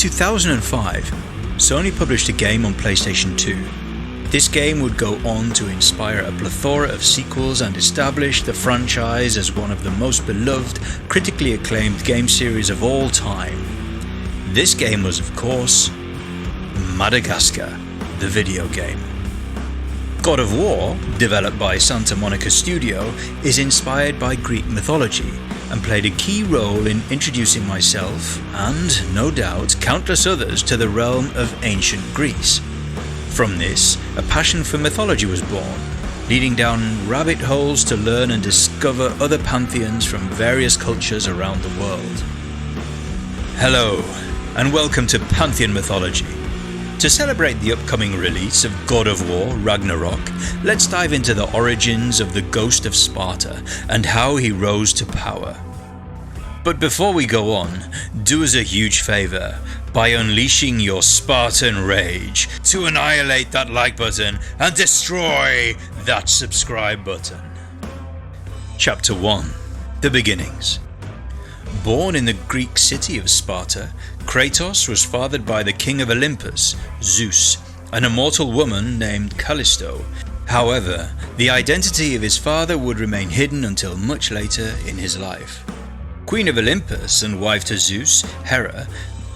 2005, Sony published a game on PlayStation 2. This game would go on to inspire a plethora of sequels and establish the franchise as one of the most beloved, critically acclaimed game series of all time. This game was, of course, Madagascar, the video game. God of War, developed by Santa Monica Studio, is inspired by Greek mythology and played a key role in introducing myself, and, no doubt, countless others to the realm of ancient Greece. From this, a passion for mythology was born, leading down rabbit holes to learn and discover other pantheons from various cultures around the world. Hello, and welcome to Pantheon Mythology. To celebrate the upcoming release of God of War Ragnarok, let's dive into the origins of the ghost of Sparta and how he rose to power. But before we go on, do us a huge favour by unleashing your Spartan rage to annihilate that like button and destroy that subscribe button. Chapter 1. The Beginnings. Born in the Greek city of Sparta, Kratos was fathered by the king of Olympus, Zeus, an immortal woman named Callisto. However, the identity of his father would remain hidden until much later in his life. Queen of Olympus and wife to Zeus, Hera,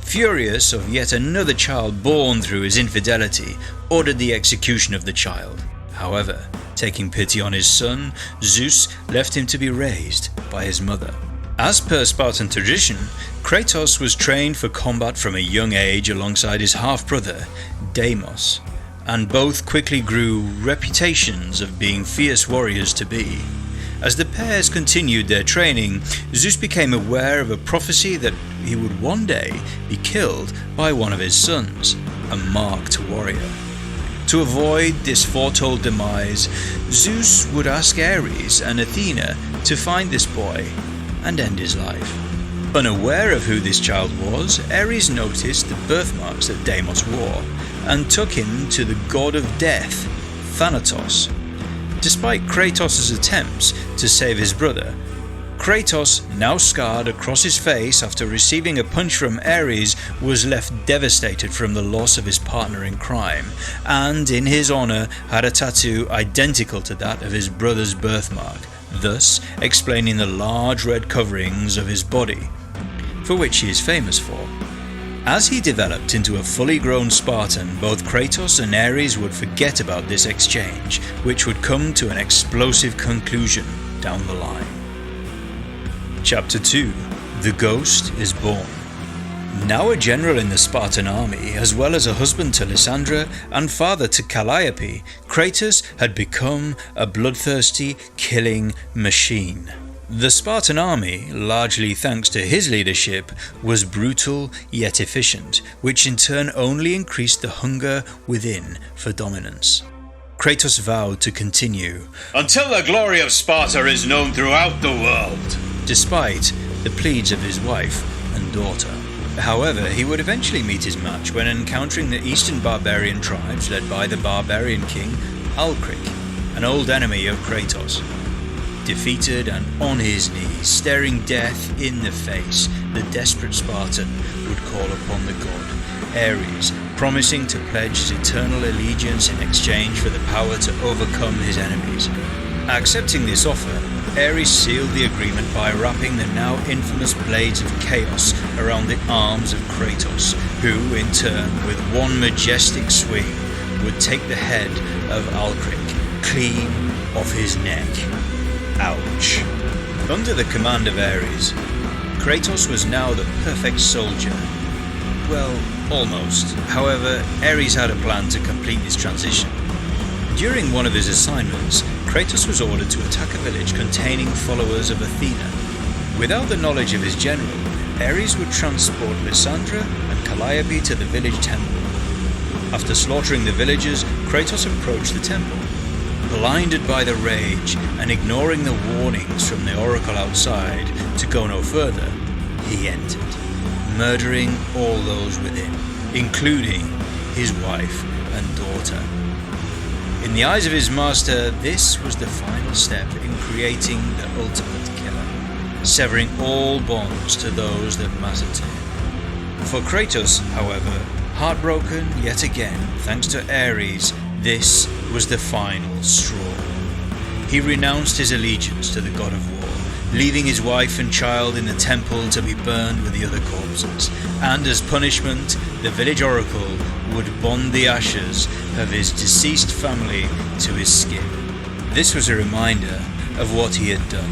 furious of yet another child born through his infidelity, ordered the execution of the child. However, taking pity on his son, Zeus left him to be raised by his mother. As per Spartan tradition, Kratos was trained for combat from a young age alongside his half-brother, Deimos, and both quickly grew reputations of being fierce warriors to be. As the pairs continued their training, Zeus became aware of a prophecy that he would one day be killed by one of his sons, a marked warrior. To avoid this foretold demise, Zeus would ask Ares and Athena to find this boy and end his life. Unaware of who this child was, Ares noticed the birthmarks that Deimos wore and took him to the god of death, Thanatos. Despite Kratos' attempts to save his brother, Kratos, now scarred across his face after receiving a punch from Ares, was left devastated from the loss of his partner in crime, and in his honour had a tattoo identical to that of his brother's birthmark, thus explaining the large red coverings of his body, for which he is famous for. As he developed into a fully grown Spartan, both Kratos and Ares would forget about this exchange, which would come to an explosive conclusion down the line. Chapter 2. The Ghost is Born. Now a general in the Spartan army, as well as a husband to Lysandra and father to Calliope, Kratos had become a bloodthirsty, killing machine. The Spartan army, largely thanks to his leadership, was brutal yet efficient, which in turn only increased the hunger within for dominance. Kratos vowed to continue, "Until the glory of Sparta is known throughout the world," despite the pleas of his wife and daughter. However, he would eventually meet his match when encountering the eastern barbarian tribes led by the barbarian king Alcric, an old enemy of Kratos. Defeated and on his knees, staring death in the face, the desperate Spartan would call upon the god Ares, promising to pledge his eternal allegiance in exchange for the power to overcome his enemies. Accepting this offer, Ares sealed the agreement by wrapping the now infamous blades of chaos around the arms of Kratos, who, in turn, with one majestic swing, would take the head of Alcric clean off his neck. Ouch. Under the command of Ares, Kratos was now the perfect soldier. Well, almost. However, Ares had a plan to complete this transition. During one of his assignments, Kratos was ordered to attack a village containing followers of Athena. Without the knowledge of his general, Ares would transport Lysandra and Calliope to the village temple. After slaughtering the villagers, Kratos approached the temple. Blinded by the rage and ignoring the warnings from the oracle outside to go no further, he entered, murdering all those within, including his wife and daughter. In the eyes of his master, this was the final step in creating the ultimate killer, severing all bonds to those that mattered to him. For Kratos, however, heartbroken yet again thanks to Ares, this was the final straw. He renounced his allegiance to the god of war, leaving his wife and child in the temple to be burned with the other corpses, and as punishment, the village oracle would bond the ashes of his deceased family to his skin. This was a reminder of what he had done,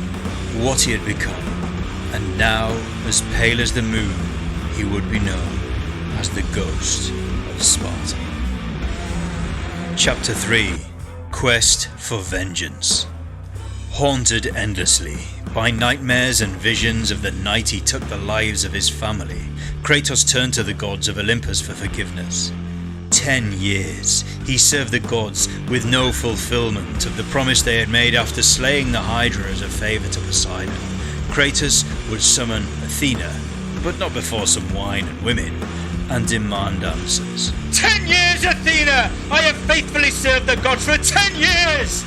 what he had become, and now, as pale as the moon, he would be known as the ghost of Sparta. Chapter 3: Quest for Vengeance. Haunted endlessly by nightmares and visions of the night he took the lives of his family, Kratos turned to the gods of Olympus for forgiveness. 10 years he served the gods with no fulfillment of the promise they had made after slaying the Hydra as a favour to Poseidon. Kratos would summon Athena, but not before some wine and women, and demand answers. 10 years, Athena! I have faithfully served the gods for 10 years!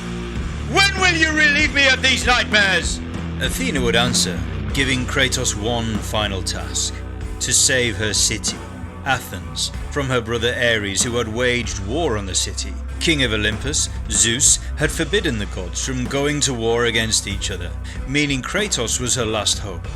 When will you relieve me of these nightmares? Athena would answer, giving Kratos one final task: to save her city, Athens, from her brother Ares, who had waged war on the city. King of Olympus, Zeus, had forbidden the gods from going to war against each other, meaning Kratos was her last hope.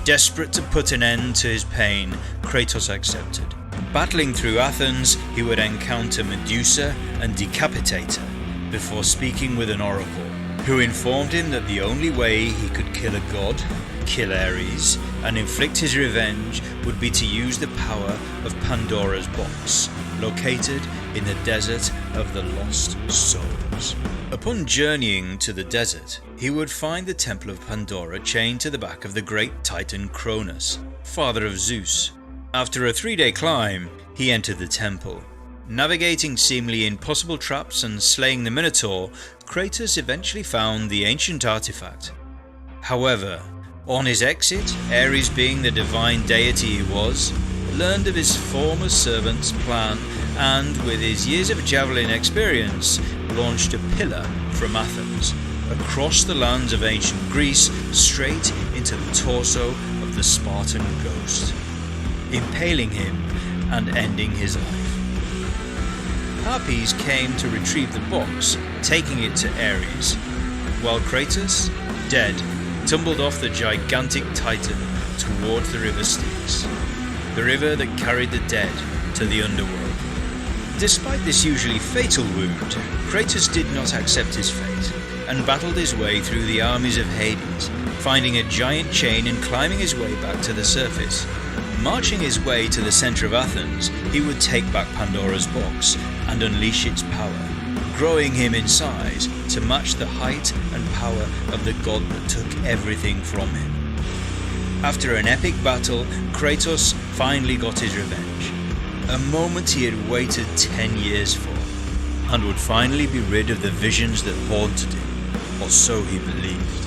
Desperate to put an end to his pain, Kratos accepted. Battling through Athens, he would encounter Medusa and decapitate her, before speaking with an oracle, who informed him that the only way he could kill a god, kill Ares, and inflict his revenge would be to use the power of Pandora's box, located in the desert of the lost souls. Upon journeying to the desert, he would find the temple of Pandora chained to the back of the great titan Kronos, father of Zeus. After a 3-day climb, he entered the temple. Navigating seemingly impossible traps and slaying the Minotaur, Kratos eventually found the ancient artifact. However, on his exit, Ares, being the divine deity he was, learned of his former servant's plan and, with his years of javelin experience, launched a pillar from Athens, across the lands of ancient Greece, straight into the torso of the Spartan ghost, impaling him and ending his life. Harpies came to retrieve the box, taking it to Ares, while Kratos, dead, tumbled off the gigantic titan towards the river Styx, the river that carried the dead to the underworld. Despite this usually fatal wound, Kratos did not accept his fate, and battled his way through the armies of Hades, finding a giant chain and climbing his way back to the surface. Marching his way to the centre of Athens, he would take back Pandora's box and unleash its power, growing him in size to match the height and power of the god that took everything from him. After an epic battle, Kratos finally got his revenge, a moment he had waited 10 years for, and would finally be rid of the visions that haunted him, or so he believed.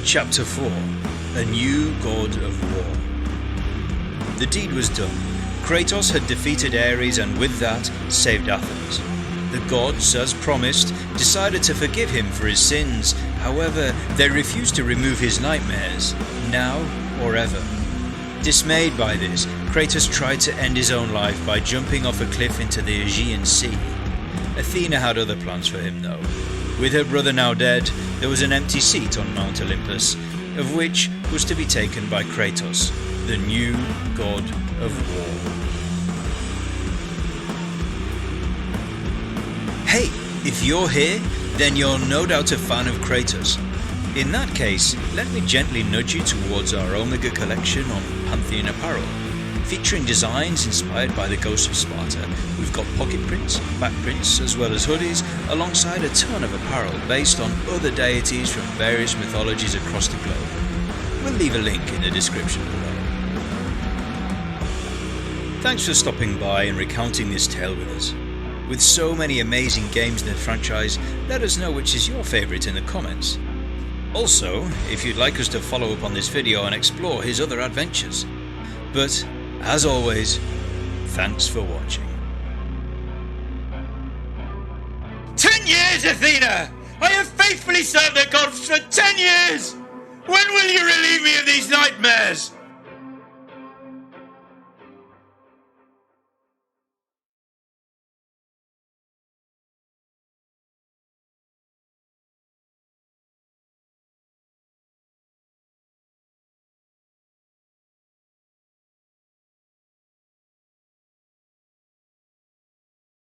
Chapter 4: A New God of War. The deed was done. Kratos had defeated Ares and with that saved Athens. The gods, as promised, decided to forgive him for his sins. However, they refused to remove his nightmares, now or ever. Dismayed by this, Kratos tried to end his own life by jumping off a cliff into the Aegean Sea. Athena had other plans for him though. With her brother now dead, there was an empty seat on Mount Olympus, of which was to be taken by Kratos, the new god of war. Hey, if you're here, then you're no doubt a fan of Kratos. In that case, let me gently nudge you towards our Omega collection on Pantheon apparel. Featuring designs inspired by the Ghost of Sparta, we've got pocket prints, back prints, as well as hoodies, alongside a ton of apparel based on other deities from various mythologies across the globe. We'll leave a link in the description below. Thanks for stopping by and recounting this tale with us. With so many amazing games in the franchise, let us know which is your favourite in the comments. Also, if you'd like us to follow up on this video and explore his other adventures. But, as always, thanks for watching. 10 years, Athena! I have faithfully served the gods for 10 years! When will you relieve me of these nightmares?